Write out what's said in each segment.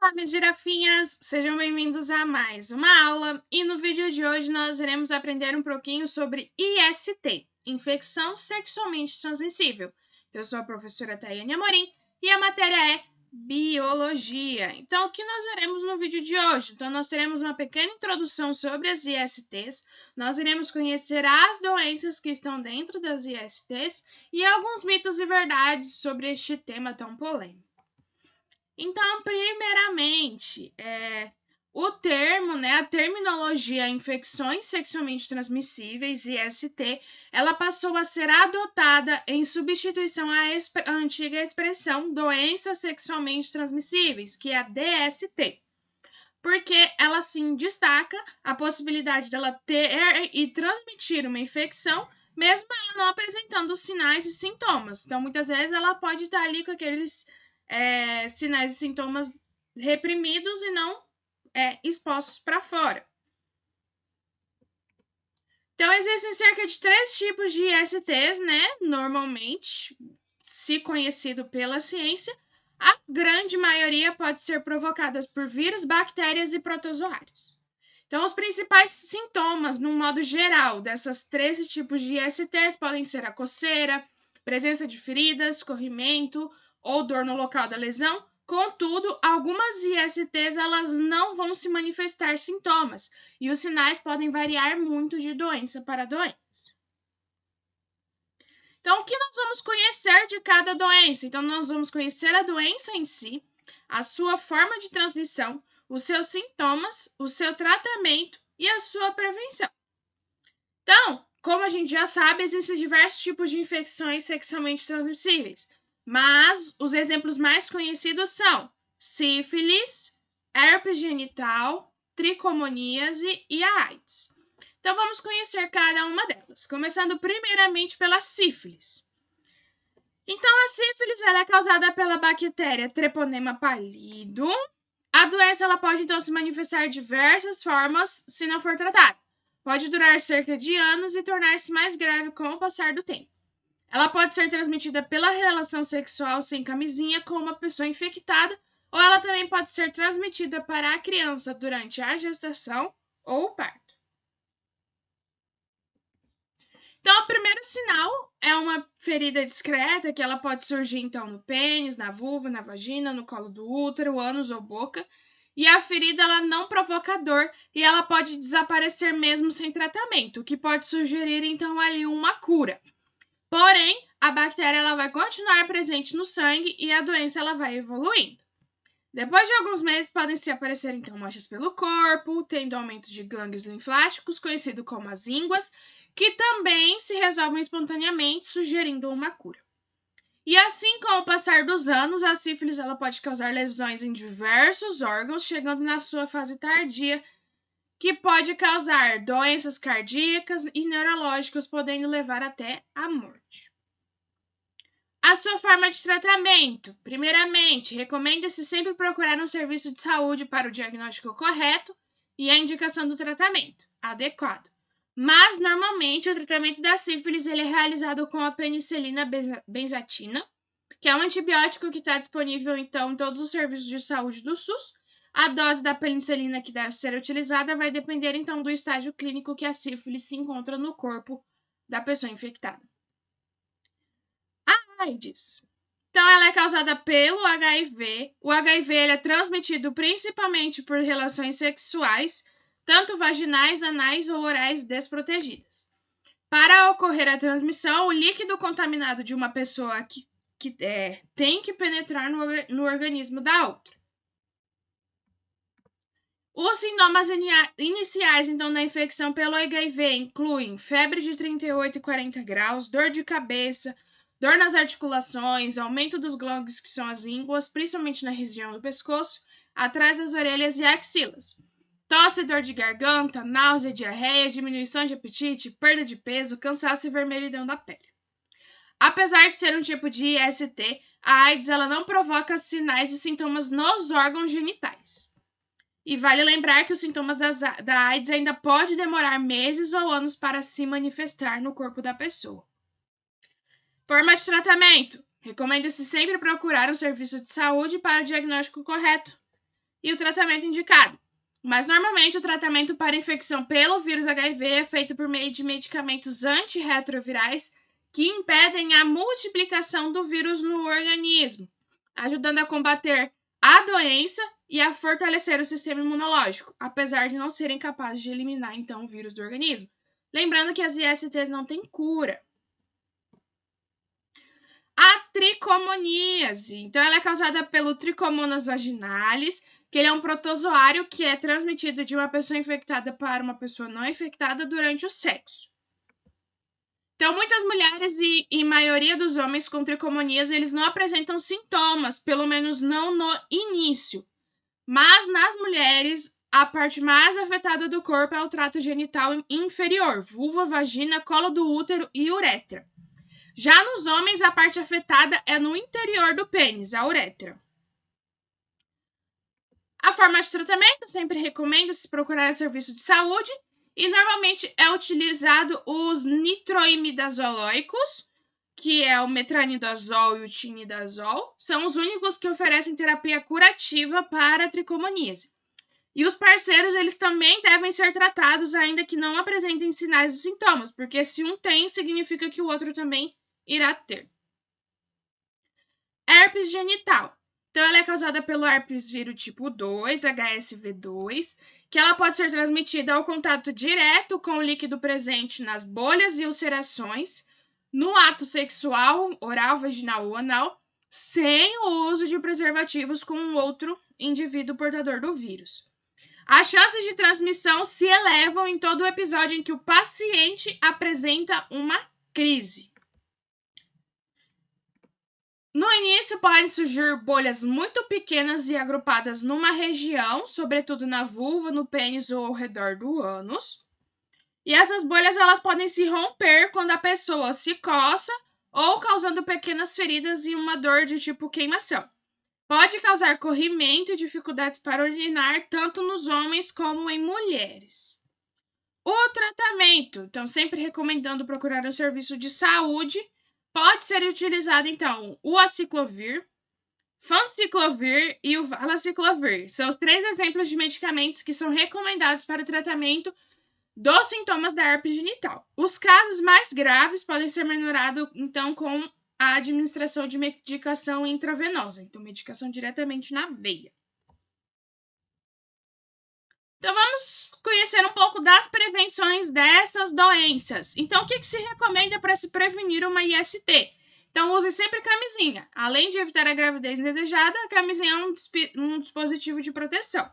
Olá, minhas girafinhas! Sejam bem-vindos a mais uma aula e no vídeo de hoje nós iremos aprender um pouquinho sobre IST, Infecção Sexualmente Transmissível. Eu sou a professora Tayane Amorim e a matéria é Biologia. Então, o que nós veremos no vídeo de hoje? Então, nós teremos uma pequena introdução sobre as ISTs, nós iremos conhecer as doenças que estão dentro das ISTs e alguns mitos e verdades sobre este tema tão polêmico. Então, primeiramente, o termo, a terminologia infecções sexualmente transmissíveis, IST, ela passou a ser adotada em substituição à antiga expressão doenças sexualmente transmissíveis, que é a DST, porque ela sim destaca a possibilidade dela ter e transmitir uma infecção, mesmo ela não apresentando sinais e sintomas. Então, muitas vezes ela pode estar ali com aqueles sinais e sintomas reprimidos e não expostos para fora. Então, existem cerca de 3 tipos de ISTs, normalmente, se conhecido pela ciência. A grande maioria pode ser provocadas por vírus, bactérias e protozoários. Então, os principais sintomas, no modo geral, dessas 13 tipos de ISTs podem ser a coceira, presença de feridas, corrimento ou dor no local da lesão. Contudo, algumas ISTs elas não vão se manifestar sintomas e os sinais podem variar muito de doença para doença. Então, o que nós vamos conhecer de cada doença? Então, nós vamos conhecer a doença em si, a sua forma de transmissão, os seus sintomas, o seu tratamento e a sua prevenção. Então, como a gente já sabe, existem diversos tipos de infecções sexualmente transmissíveis, mas os exemplos mais conhecidos são sífilis, herpes genital, tricomoníase e a AIDS. Então, vamos conhecer cada uma delas, começando primeiramente pela sífilis. Então, a sífilis ela é causada pela bactéria Treponema pallidum. A doença ela pode, então, se manifestar de diversas formas se não for tratada. Pode durar cerca de anos e tornar-se mais grave com o passar do tempo. Ela pode ser transmitida pela relação sexual sem camisinha com uma pessoa infectada, ou ela também pode ser transmitida para a criança durante a gestação ou o parto. Então, o primeiro sinal é uma ferida discreta, que ela pode surgir, então, no pênis, na vulva, na vagina, no colo do útero, ânus ou boca. E a ferida, ela não provoca dor e ela pode desaparecer mesmo sem tratamento, o que pode sugerir, então, ali uma cura. Porém, a bactéria, ela vai continuar presente no sangue e a doença, ela vai evoluindo. Depois de alguns meses, podem se aparecer, então, manchas pelo corpo, tendo aumento de glândulos linfáticos, conhecido como as ínguas, que também se resolvem espontaneamente, sugerindo uma cura. E assim, com o passar dos anos, a sífilis ela pode causar lesões em diversos órgãos, chegando na sua fase tardia, que pode causar doenças cardíacas e neurológicas, podendo levar até à morte. A sua forma de tratamento. Primeiramente, recomenda-se sempre procurar um serviço de saúde para o diagnóstico correto e a indicação do tratamento adequado. Mas, normalmente, o tratamento da sífilis ele é realizado com a penicilina benzatina, que é um antibiótico que está disponível, então, em todos os serviços de saúde do SUS. A dose da penicilina que deve ser utilizada vai depender, então, do estágio clínico que a sífilis se encontra no corpo da pessoa infectada. A AIDS. Então, ela é causada pelo HIV. O HIV ele é transmitido principalmente por relações sexuais, tanto vaginais, anais ou orais desprotegidas. Para ocorrer a transmissão, o líquido contaminado de uma pessoa tem que penetrar no organismo da outra. Os sintomas iniciais, então, da infecção pelo HIV incluem febre de 38 e 40 graus, dor de cabeça, dor nas articulações, aumento dos glândulos, que são as ínguas, principalmente na região do pescoço, atrás das orelhas e axilas. Tosse, dor de garganta, náusea, diarreia, diminuição de apetite, perda de peso, cansaço e vermelhidão da pele. Apesar de ser um tipo de IST, a AIDS ela não provoca sinais e sintomas nos órgãos genitais. E vale lembrar que os sintomas da AIDS ainda podem demorar meses ou anos para se manifestar no corpo da pessoa. Forma de tratamento. Recomenda-se sempre procurar um serviço de saúde para o diagnóstico correto. e o tratamento indicado. Mas, normalmente, o tratamento para infecção pelo vírus HIV é feito por meio de medicamentos antirretrovirais que impedem a multiplicação do vírus no organismo, ajudando a combater a doença e a fortalecer o sistema imunológico, apesar de não serem capazes de eliminar, então, o vírus do organismo. Lembrando que as ISTs não têm cura. A tricomoníase. Então, ela é causada pelo Trichomonas vaginalis, que ele é um protozoário que é transmitido de uma pessoa infectada para uma pessoa não infectada durante o sexo. Então, muitas mulheres e maioria dos homens com tricomoníase, eles não apresentam sintomas, pelo menos não no início. Mas, nas mulheres, a parte mais afetada do corpo é o trato genital inferior, vulva, vagina, colo do útero e uretra. Já nos homens, a parte afetada é no interior do pênis, a uretra. A forma de tratamento, sempre recomendo se procurar serviço de saúde, e normalmente é utilizado os nitroimidazolóicos, que é o metronidazol e o tinidazol, são os únicos que oferecem terapia curativa para a tricomoníase. E os parceiros, eles também devem ser tratados, ainda que não apresentem sinais e sintomas, porque se um tem, significa que o outro também irá ter. Herpes genital. Então, ela é causada pelo herpes vírus tipo 2, HSV2, que ela pode ser transmitida ao contato direto com o líquido presente nas bolhas e ulcerações, no ato sexual, oral, vaginal ou anal, sem o uso de preservativos com um outro indivíduo portador do vírus. As chances de transmissão se elevam em todo o episódio em que o paciente apresenta uma crise. No início, podem surgir bolhas muito pequenas e agrupadas numa região, sobretudo na vulva, no pênis ou ao redor do ânus. E essas bolhas, elas podem se romper quando a pessoa se coça ou causando pequenas feridas e uma dor de tipo queimação. Pode causar corrimento e dificuldades para urinar, tanto nos homens como em mulheres. O tratamento, então, sempre recomendando procurar um serviço de saúde. Pode ser utilizado, então, o aciclovir, fanciclovir e o valaciclovir. São os 3 exemplos de medicamentos que são recomendados para o tratamento dos sintomas da herpes genital. Os casos mais graves podem ser menorados, então, com a administração de medicação intravenosa. Então, medicação diretamente na veia. Então, vamos conhecer um pouco das prevenções dessas doenças. Então, o que se recomenda para se prevenir uma IST? Então, use sempre camisinha. Além de evitar a gravidez indesejada, a camisinha é um dispositivo de proteção.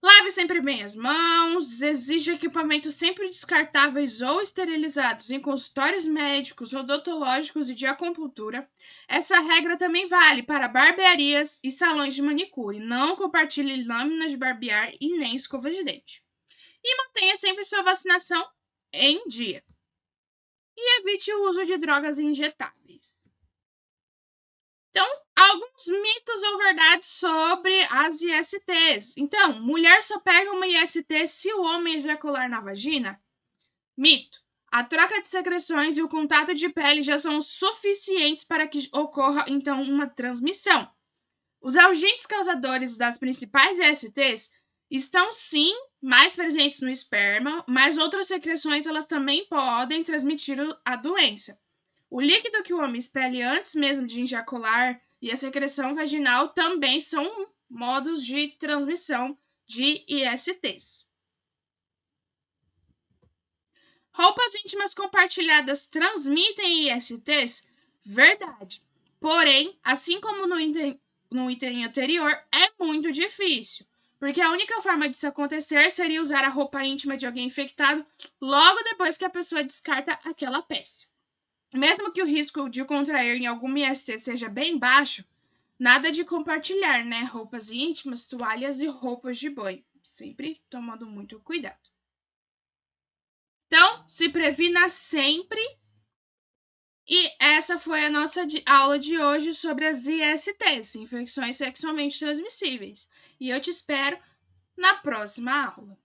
Lave sempre bem as mãos, exija equipamentos sempre descartáveis ou esterilizados em consultórios médicos, odontológicos e de acupuntura. Essa regra também vale para barbearias e salões de manicure. Não compartilhe lâminas de barbear e nem escova de dente. E mantenha sempre sua vacinação em dia. E evite o uso de drogas injetáveis. Então, alguns mitos ou verdades sobre as ISTs. Então, mulher só pega uma IST se o homem ejacular na vagina? Mito. A troca de secreções e o contato de pele já são suficientes para que ocorra, então, uma transmissão. Os agentes causadores das principais ISTs estão, sim, mais presentes no esperma, mas outras secreções elas também podem transmitir a doença. O líquido que o homem expele antes mesmo de ejacular e a secreção vaginal também são modos de transmissão de ISTs. Roupas íntimas compartilhadas transmitem ISTs? Verdade. Porém, assim como no item anterior, é muito difícil, porque a única forma disso acontecer seria usar a roupa íntima de alguém infectado logo depois que a pessoa descarta aquela peça. Mesmo que o risco de contrair em algum IST seja bem baixo, nada de compartilhar, né? Roupas íntimas, toalhas e roupas de banho. Sempre tomando muito cuidado. Então, se previna sempre. E essa foi a nossa aula de hoje sobre as ISTs, infecções sexualmente transmissíveis. E eu te espero na próxima aula.